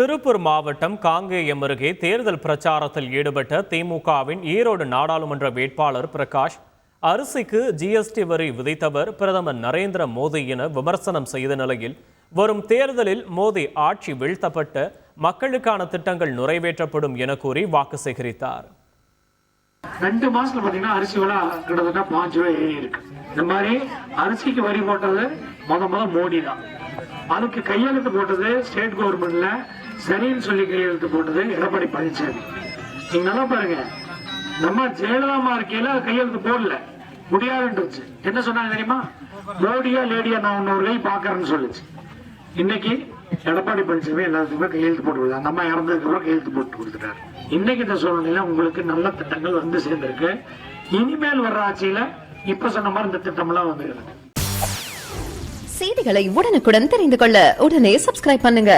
திருப்பூர் மாவட்டம் காங்கேயம் அருகே தேர்தல் பிரச்சாரத்தில் ஈடுபட்ட திமுகவின் ஈரோடு நாடாளுமன்ற வேட்பாளர் பிரகாஷ் அரிசிக்கு ஜிஎஸ்டி வரி விதித்தவர் பிரதமர் நரேந்திர மோடி என விமர்சனம் செய்த நிலையில் வரும் தேர்தலில் மோடி ஆட்சி வீழ்த்தப்பட்ட மக்களுக்கான திட்டங்கள் நிறைவேற்றப்படும் என கூறி வாக்கு சேகரித்தார். 2 மாசத்துல பாத்தீங்கன்னா அரிசி விலை கிட்டத்தட்ட 5 ரூபாய் ஏறி இருக்கு. இந்த மாதிரி அரிசிக்கு வரி போட்டது முத மோடி தான். அதுக்கு கையெழுத்து போட்டது ஸ்டேட் கவர்மெண்ட்ல சரின்னு சொல்லி கையெழுத்து போட்டது எடப்பாடி பழனிசாமி. நீங்க நல்லா பாருங்க, நம்ம ஜெயலலிதா இருக்கையில கையெழுத்து போடல, முடியாதுன்னு என்ன சொன்னாங்க தெரியுமா? மோடியா லேடியா நான் ஒரு கை பாக்குறேன்னு சொல்லுச்சு. இன்னைக்கு எடப்பாடி பழனிசாமி எல்லாத்துக்குமே கையெழுத்து போட்டு கொடுத்தாரு. நம்ம இறந்ததுக்கு அப்புறம் கையெழுத்து போட்டு கொடுத்துட்டாரு. இன்னைக்கு இந்த சூழ்நிலையில உங்களுக்கு நல்ல திட்டங்கள் வந்து சேர்ந்திருக்கு. இனிமேல் வர்ற ஆட்சியில இப்ப சொன்ன மாதிரி இந்த திட்டம் எல்லாம் வந்து செய்திகளை உடனுக்குடன் தெரிந்து கொள்ள உடனே சப்ஸ்கிரைப் பண்ணுங்க.